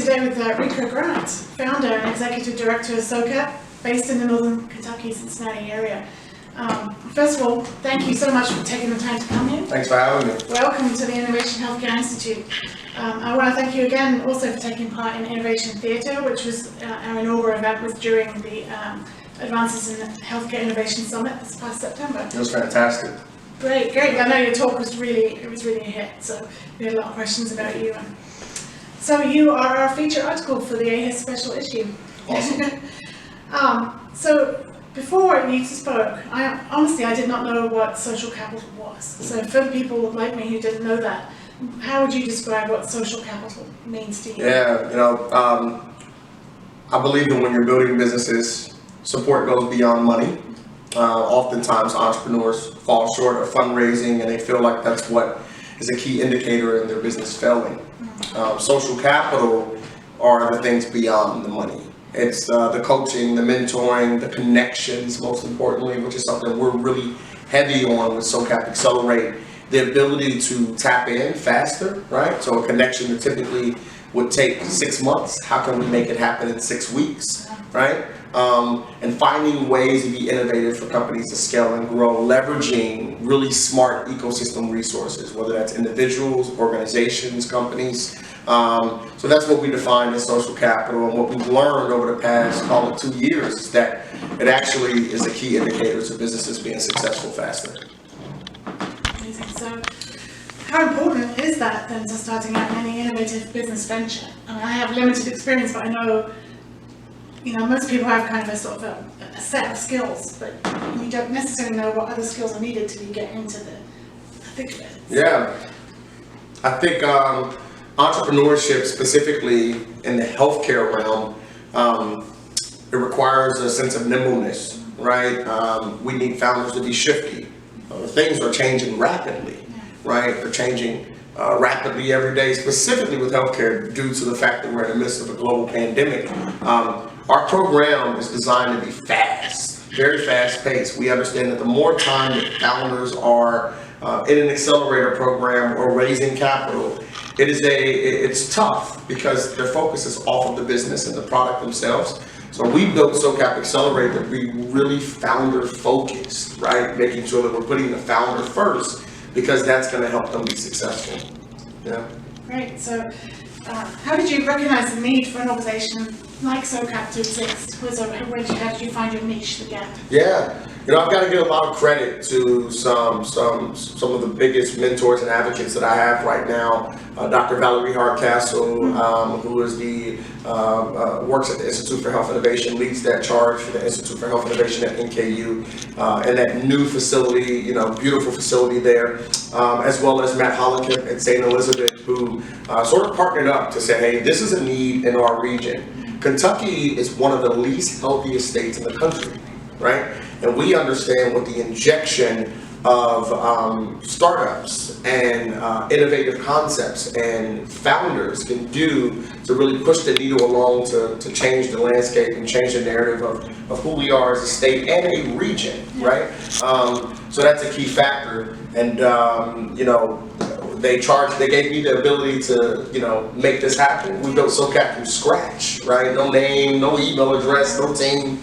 today with Rico, founder and executive director of SoCap, based in the northern Kentucky, Cincinnati area. First of all, thank you so much for taking the time to come here. Thanks for having me. Welcome to the Innovation Healthcare Institute. I want to thank you again also for taking part in Innovation Theatre, which was our inaugural event was during the Advances in Healthcare Innovation Summit this past September. It was fantastic. Great. I know your talk was really a hit, so we had a lot of questions about you. So you are our feature article for the AHIS special issue. Awesome. So before you spoke, I did not know what social capital was. So for people like me who didn't know that, how would you describe what social capital means to you? Yeah, I believe that when you're building businesses, support goes beyond money. Oftentimes entrepreneurs fall short of fundraising and they feel like that's what is a key indicator in their business failing. Social capital are the things beyond the money. It's the coaching, the mentoring, the connections, most importantly, which is something we're really heavy on with SoCap Accelerator. The ability to tap in faster, right? So a connection that typically would take 6 months, how can we make it happen in 6 weeks, right? And finding ways to be innovative for companies to scale and grow, leveraging really smart ecosystem resources, whether that's individuals, organizations, companies. So that's what we define as social capital, and what we've learned over the past, call it 2 years, is that it actually is a key indicator to businesses being successful faster. Amazing. So how important is that then to starting out any innovative business venture? I mean, I have limited experience, but I know, most people have kind of a sort of a set of skills, but you don't necessarily know what other skills are needed till you get into the thick of it. Yeah, I think entrepreneurship, specifically in the healthcare realm, it requires a sense of nimbleness, right? We need founders to be shifty. Things are changing rapidly, right? They're changing rapidly every day, specifically with healthcare due to the fact that we're in the midst of a global pandemic. Our program is designed to be fast, very fast paced. We understand that the more time that founders are in an accelerator program or raising capital, it's tough because their focus is off of the business and the product themselves. So we built SoCap Accelerator to be really founder focused, right? Making sure that we're putting the founder first, because that's going to help them be successful. Yeah. Great. So how did you recognize the need for an organization like SoCap to exist? How did you find your niche, the gap? Yeah. I've got to give a lot of credit to some of the biggest mentors and advocates that I have right now. Dr. Valerie Hardcastle, who is works at the Institute for Health Innovation, leads that charge for the Institute for Health Innovation at NKU, and that new facility, beautiful facility there, as well as Matt Hollicott at St. Elizabeth, who sort of partnered up to say, hey, this is a need in our region. Kentucky is one of the least healthiest states in the country, right? And we understand what the injection of startups and innovative concepts and founders can do to really push the needle along to change the landscape and change the narrative of who we are as a state and a region, right? So that's a key factor. And they gave me the ability to make this happen. We built SoCap from scratch, right? No name, no email address, no team.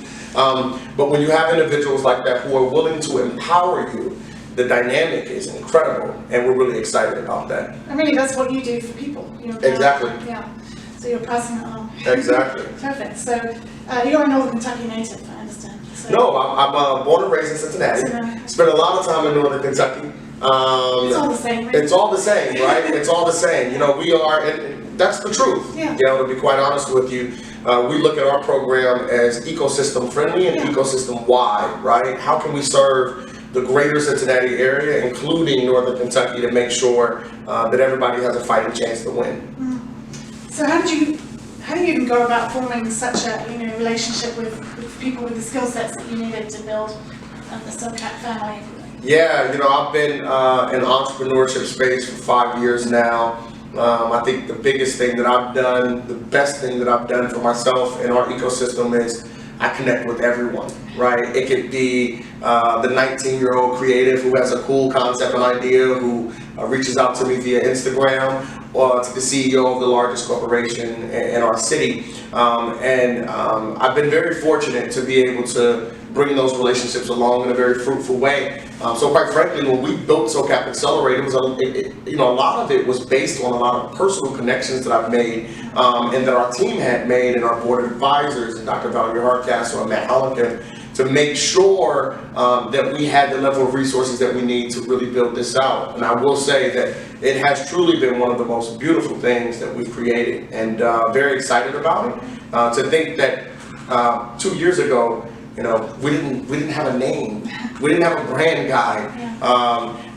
But when you have individuals like that who are willing to empower you, the dynamic is incredible, and we're really excited about that. I mean, that's what you do for people. Exactly. Yeah. So you're passing it on. Exactly. Perfect. So you're a Northern Kentucky native, I understand. So no, I'm born and raised in Cincinnati. Spent a lot of time in Northern Kentucky. It's all the same, right? It's all the same, right? It's all the same. We are, and that's the truth. Yeah. To be quite honest with you, we look at our program as ecosystem friendly and ecosystem wide, right? How can we serve the greater Cincinnati area, including Northern Kentucky, to make sure that everybody has a fighting chance to win? So how do you even go about forming such a relationship with people with the skill sets that you needed to build the SoCap family? Yeah, I've been in entrepreneurship space for 5 years now. I think the biggest thing that I've done, the best thing that I've done for myself and our ecosystem is I connect with everyone, right? It could be the 19-year-old creative who has a cool concept and idea who reaches out to me via Instagram, to the CEO of the largest corporation in our city. I've been very fortunate to be able to bring those relationships along in a very fruitful way. So quite frankly, when we built SoCap Accelerator, a lot of it was based on a lot of personal connections that I've made and that our team had made, and our board of advisors, and Dr. Valerie Hardcastle and Matt Hollican, to make sure that we had the level of resources that we need to really build this out. And I will say that it has truly been one of the most beautiful things that we've created, and very excited about it. To think that 2 years ago, we didn't have a name, we didn't have a brand guide.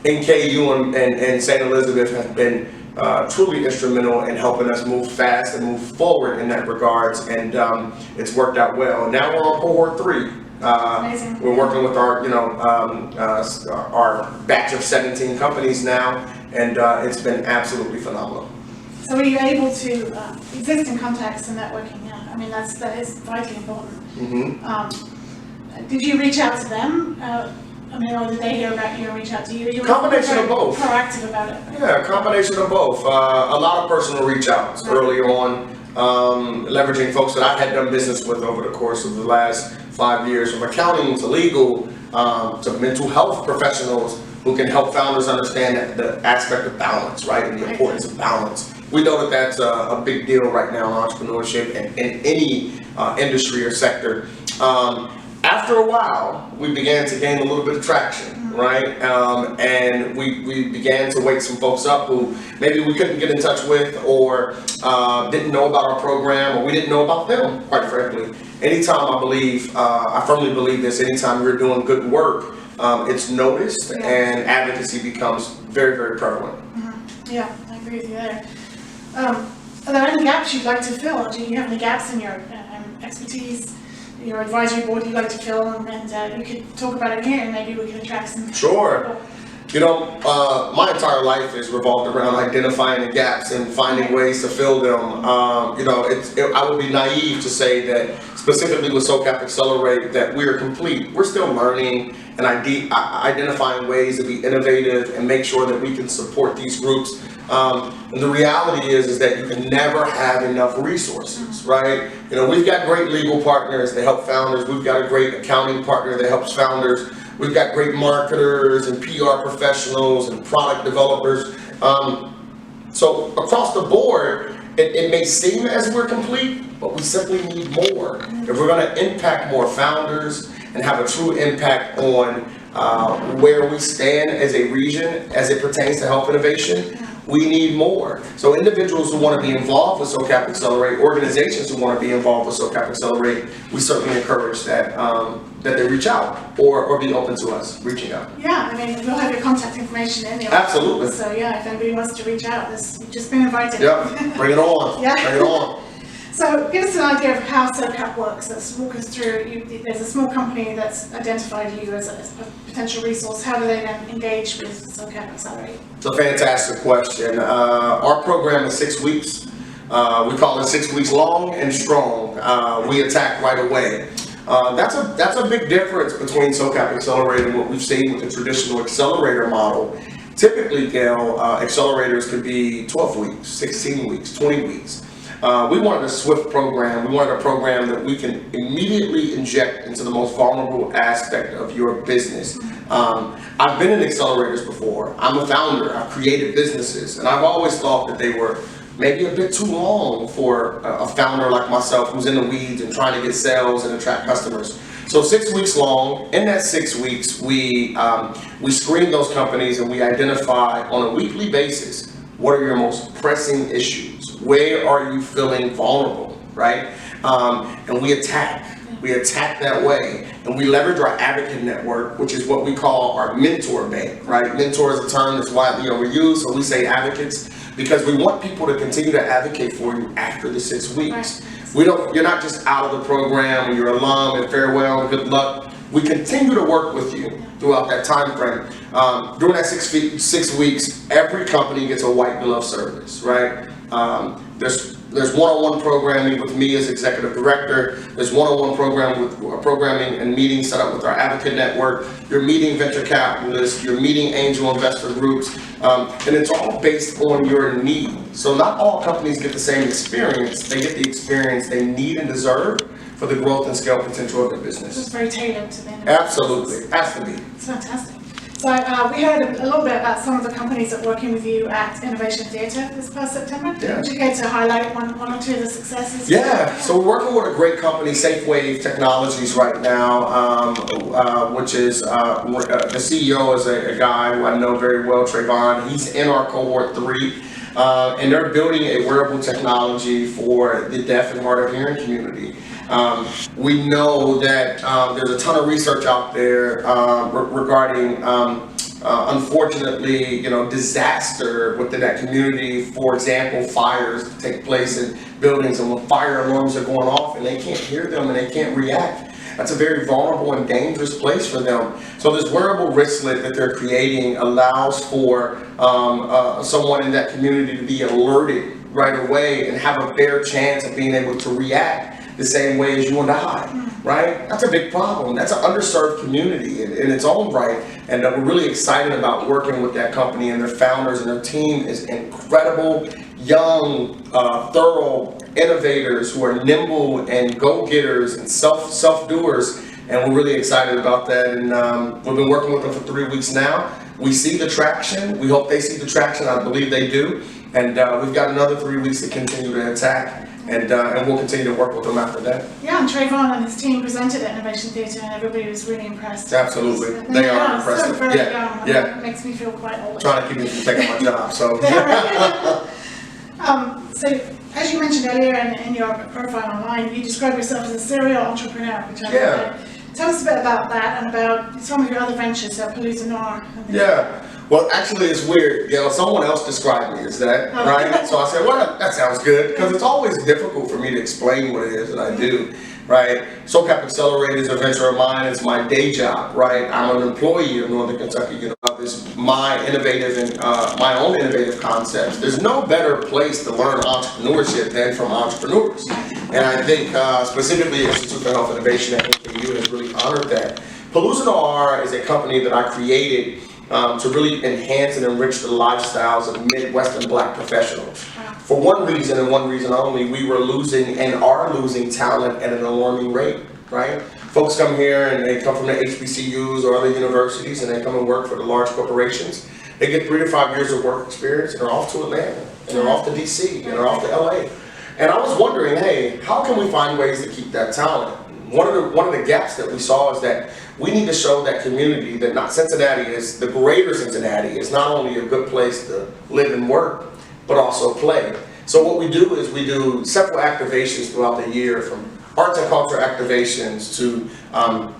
NKU and St. Elizabeth have been truly instrumental in helping us move fast and move forward in that regards, and it's worked out well. Now we're on cohort 3. We're working with our batch of 17 companies now, and it's been absolutely phenomenal. So were you able to existing contacts and networking? Yeah, I mean that is vitally important. Mm-hmm. Did you reach out to them? Or did they hear about you and reach out to you? You were combination of both. Proactive about it. Yeah, a combination of both. A lot of personal reach outs earlier on, leveraging folks that I had done business with over the course of the last 5 years, from accounting to legal to mental health professionals who can help founders understand the aspect of balance, right, and the importance of balance. We know that that's a big deal right now in entrepreneurship and in any industry or sector. After a while, we began to gain a little bit of traction, right? And we began to wake some folks up who maybe we couldn't get in touch with, or didn't know about our program, or we didn't know about them, quite frankly. Anytime I firmly believe this, anytime we're doing good work, it's noticed, and advocacy becomes very, very prevalent. Mm-hmm. Yeah, I agree with you there. Are there any gaps you'd like to fill? Do you have any gaps in your expertise, your advisory board you'd like to fill, and you could talk about it here, and maybe we can attract some Sure. people? My entire life is revolved around identifying the gaps and finding ways to fill them. I would be naive to say that specifically with SoCap Accelerate that we are complete. We're still learning and identifying ways to be innovative and make sure that we can support these groups. And the reality is that you can never have enough resources, right? We've got great legal partners that help founders. We've got a great accounting partner that helps founders. We've got great marketers and PR professionals and product developers. So across the board, it may seem as we're complete, but we simply need more. If we're going to impact more founders and have a true impact on where we stand as a region as it pertains to health innovation, we need more. So individuals who want to be involved with SoCap Accelerate, organizations who want to be involved with SoCap Accelerate, we certainly encourage that that they reach out or be open to us reaching out. Yeah, we'll have your contact information in there. Absolutely. So yeah, if anybody wants to reach out, you've just been invited. Yep, bring it on. Yeah. Bring it on. So give us an idea of how SoCap works. Let's walk us through. There's a small company that's identified you as a potential resource. How do they then engage with SoCap Accelerate? It's a fantastic question. Our program is 6 weeks. We call it 6 weeks long and strong. We attack right away. That's a big difference between SoCap Accelerator and what we've seen with the traditional accelerator model. Typically, Gail, accelerators could be 12 weeks, 16 weeks, 20 weeks. We wanted a swift program. We wanted a program that we can immediately inject into the most vulnerable aspect of your business. I've been in accelerators before. I'm a founder. I've created businesses, and I've always thought that they were maybe a bit too long for a founder like myself who's in the weeds and trying to get sales and attract customers. So 6 weeks long. In that 6 weeks, we screen those companies and we identify on a weekly basis what are your most pressing issues. Where are you feeling vulnerable, right? And we attack. We attack that way, and we leverage our advocate network, which is what we call our mentor bank, right? Mentor is a term that's widely overused, so we say advocates because we want people to continue to advocate for you after the 6 weeks. You're not just out of the program and you're alum and farewell and good luck. We continue to work with you throughout that time frame. During that 6 weeks, every company gets a white glove service, right? There's There's one-on-one programming with me as executive director. There's one-on-one programming and meetings set up with our advocate network. You're meeting venture capitalists. You're meeting angel investor groups, and it's all based on your need. So not all companies get the same experience. They get the experience they need and deserve for the growth and scale potential of their business. It's very tailored to the end. Absolutely, has to be. It's fantastic. So we heard a little bit about some of the companies that are working with you at Innovation Theatre this past September. Yeah. Would you care to highlight one or two of the successes? Yeah, so we're working with a great company, Safeway Technologies right now, which is, the CEO is a guy who I know very well, Trayvon. He's in our cohort 3, and they're building a wearable technology for the deaf and hard of hearing community. We know that there's a ton of research out there regarding, unfortunately, disaster within that community. For example, fires take place in buildings, and when fire alarms are going off and they can't hear them and they can't react, that's a very vulnerable and dangerous place for them. So this wearable wristlet that they're creating allows for someone in that community to be alerted right away and have a fair chance of being able to react the same way as you and I, right? That's a big problem. That's an underserved community in its own right. And we're really excited about working with that company and their founders, and their team is incredible, young, thorough innovators who are nimble and go-getters and self-doers. And we're really excited about that. And we've been working with them for 3 weeks now. We see the traction. We hope they see the traction. I believe they do. And we've got another 3 weeks to continue to attack. And we'll continue to work with them after that. Yeah, and Trayvon and his team presented at Innovation Theatre, and everybody was really impressed. Absolutely, they are impressive. So very young. Yeah. It makes me feel quite old. Trying to keep me from taking my job, so. So, as you mentioned earlier in your profile online, you describe yourself as a serial entrepreneur, which I love. Tell us a bit about that and about some of your other ventures, Palooza Noir. Yeah. Well, actually, it's weird. Someone else described me as that, right? So I said, well, that sounds good, because it's always difficult for me to explain what it is that I do, right? SoCap Accelerator is a venture of mine. It's my day job, right? I'm an employee of Northern Kentucky. It's my innovative and my own innovative concepts. There's no better place to learn entrepreneurship than from entrepreneurs. And I think specifically Institute for Health Innovation at NKU has really honored that. Palooza Noir is a company that I created to really enhance and enrich the lifestyles of Midwestern Black professionals. For one reason and one reason only, we were losing and are losing talent at an alarming rate, right? Folks come here and they come from the HBCUs or other universities, and they come and work for the large corporations. They get 3 to 5 years of work experience, and they're off to Atlanta, and they're off to DC, and they're off to LA. And I was wondering, hey, how can we find ways to keep that talent? One of the gaps that we saw is that we need to show that community that the greater Cincinnati is not only a good place to live and work, but also play. So what we do is we do several activations throughout the year, from arts and culture activations to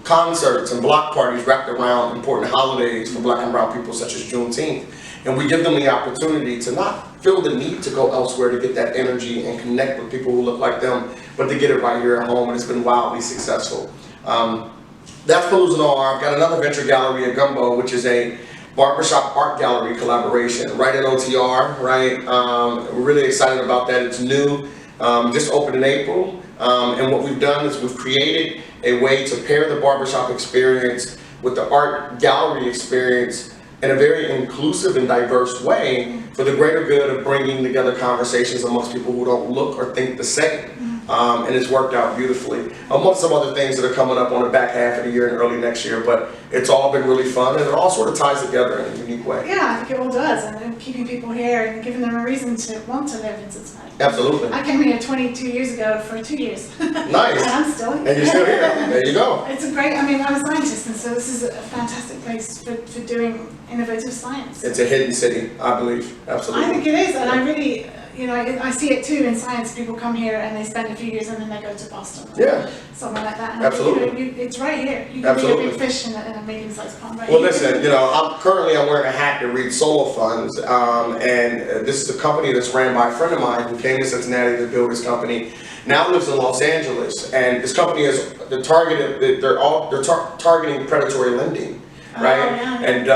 concerts and block parties wrapped around important holidays for Black and brown people, such as Juneteenth. And we give them the opportunity to not feel the need to go elsewhere to get that energy and connect with people who look like them, but to get it right here at home, and it's been wildly successful. That's Palooza Noir. I've got another venture gallery at Gumbo, which is a barbershop art gallery collaboration right at OTR, right? We're really excited about that. It's new, just opened in April. And what we've done is we've created a way to pair the barbershop experience with the art gallery experience in a very inclusive and diverse way for the greater good of bringing together conversations amongst people who don't look or think the same. And it's worked out beautifully. Amongst some other things that are coming up on the back half of the year and early next year, but it's all been really fun, and it all sort of ties together in a unique way. Yeah, I think it all does, and then keeping people here and giving them a reason to want to live in Cincinnati. Absolutely. I came here 22 years ago for 2 years. Nice. And I'm still here. And you're still here. There you go. It's I'm a scientist, and so this is a fantastic place for doing innovative science. It's a hidden city, I believe. Absolutely. I think it is, and I really, I see it too in science. People come here and they spend a few years and then they go to Boston. Yeah. Somewhere like that. And Absolutely. It's right here. You can Absolutely. be a big fish in a medium-sized pond right Well, here. listen, I'm wearing a hat to read Solar Funds, and this is a company that's ran by a friend of mine who came to Cincinnati to build his company. Now lives in Los Angeles, and this company is they're targeting predatory lending, right? Oh, yeah. And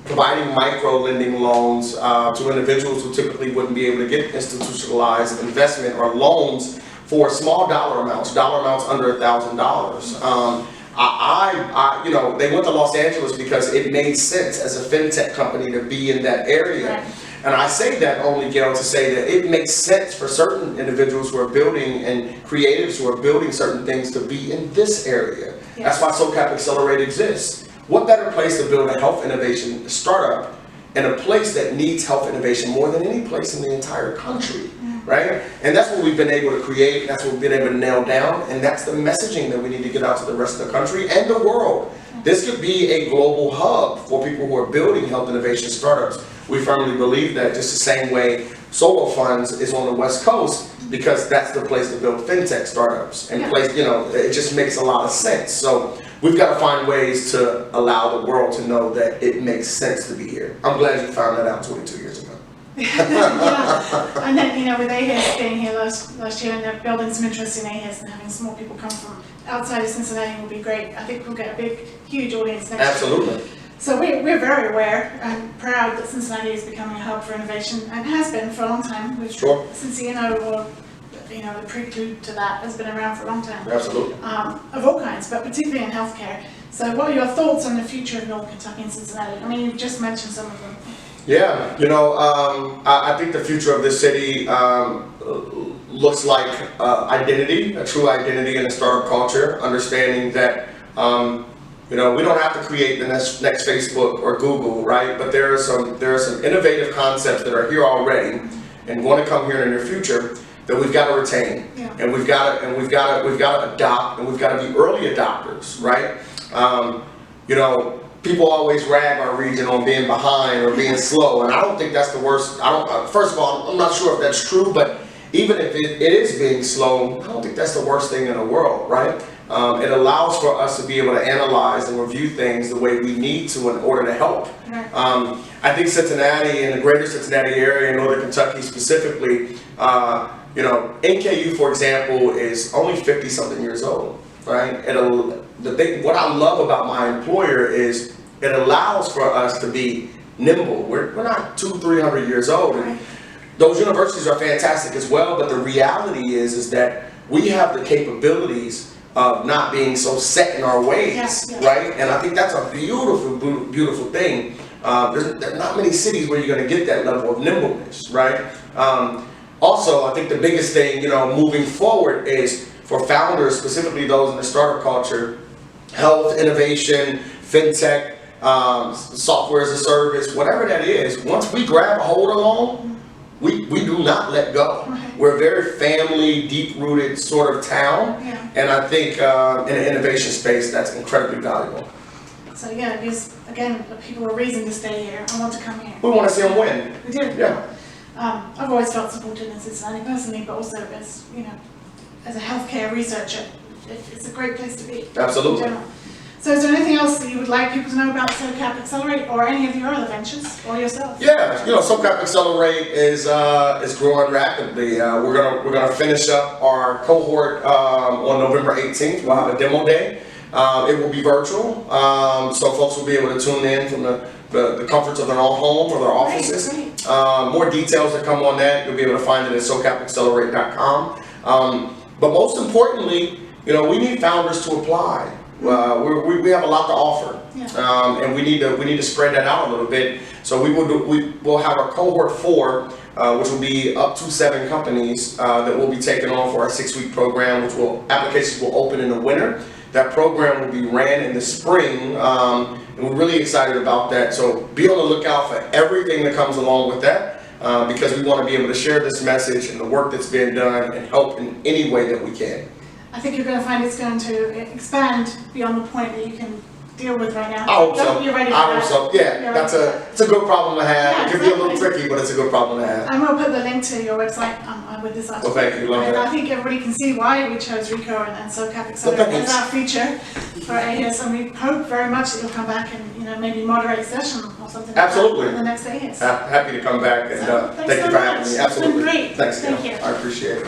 providing micro lending loans to individuals who typically wouldn't be able to get institutionalized investment or loans for small dollar amounts under $1,000. You know, they went to Los Angeles because it made sense as a fintech company to be in that area. Right. And I say that only, Gail, to say that it makes sense for certain individuals who are building and creatives who are building certain things to be in this area. Yes. That's why SoCap Accelerator exists. What better place to build a health innovation startup in a place that needs health innovation more than any place in the entire country, right? And that's what we've been able to create, that's what we've been able to nail down, and that's the messaging that we need to get out to the rest of the country and the world. This could be a global hub for people who are building health innovation startups. We firmly believe that, just the same way Solo Funds is on the West Coast, because that's the place to build fintech startups. And place, you know, it just makes a lot of sense. So we've got to find ways to allow the world to know that it makes sense to be here. I'm glad you found that out 22 years ago. Yeah, and then, you know, with AHIS being here last year, and they're building some interest in AHIS and having some more people come from outside of Cincinnati will be great. I think we'll get a huge audience next year. Absolutely. So we're very aware and proud that Cincinnati is becoming a hub for innovation, and has been for a long time. Sure. Since the prelude to that has been around for a long time. Absolutely. Of all kinds, but particularly in healthcare. So what are your thoughts on the future of North Kentucky and Cincinnati? I mean, you've just mentioned some of them. Yeah, you know, I think the future of this city looks like identity, a true identity in the startup culture, understanding that, you know, we don't have to create the next Facebook or Google, right? But there are some innovative concepts that are here already and want to come here in the near future that we've got to retain, and we've got to adopt, and we've got to be early adopters, right? You know, people always rag our region on being behind or being slow, and I don't think that's the worst. First of all, I'm not sure if that's true, but even if it is being slow, I don't think that's the worst thing in the world, right? It allows for us to be able to analyze and review things the way we need to in order to help. I think Cincinnati and the greater Cincinnati area, Northern Kentucky specifically, you know, NKU, for example, is only 50-something years old, right? What I love about my employer is it allows for us to be nimble. We're not 200-300 years old. And those universities are fantastic as well, but the reality is that we have the capabilities of not being so set in our ways, right? And I think that's a beautiful, beautiful thing. There's not many cities where you're going to get that level of nimbleness, right? Also, I think the biggest thing, you know, moving forward is for founders, specifically those in the startup culture, health, innovation, fintech, software as a service, whatever that is, once we grab a hold along, we do not let go. We're a very family, deep-rooted sort of town, and I think in the innovation space, that's incredibly valuable. So yeah, it gives, again, people a reason to stay here and want to come here. We want to see them win. We do. Yeah. I've always felt supported in Cincinnati personally, but also as, you know, as a healthcare researcher, it's a great place to be. Absolutely. In general. So is there anything else that you would like people to know about SoCap Accelerate or any of your other ventures or yourself? Yeah, you know, SoCap Accelerate is growing rapidly. We're gonna finish up our cohort on November 18th. We'll have a demo day. It will be virtual, so folks will be able to tune in from the comforts of their own home or their offices. More details that come on that, you'll be able to find it at SoCapAccelerate.com. But most importantly, you know, we need founders to apply. We have a lot to offer, and we need to spread that out a little bit. So we will have our cohort 4, which will be up to 7 companies that will be taken on for our 6-week program, which applications will open in the winter. That program will be ran in the spring, and we're really excited about that. So be on the lookout for everything that comes along with that, because we want to be able to share this message and the work that's being done and help in any way that we can. I think you're going to find it's going to expand beyond the point that you can deal with right now. I hope so. You're ready for I hope so. Yeah, it's a good problem to have. Yeah, it can be a little tricky, but it's a good problem to have. And we'll put the link to your website with this article. Well, thank you. Love and that. I think everybody can see why we chose Rico and SoCap Accelerator as our feature for AHIS, and we hope very much that you'll come back and, you know, maybe moderate a session or something. Absolutely. Like that in the next AHIS. Happy to come back, and thank you for having me. Absolutely. It's been great. Thanks, Thank you. I appreciate it.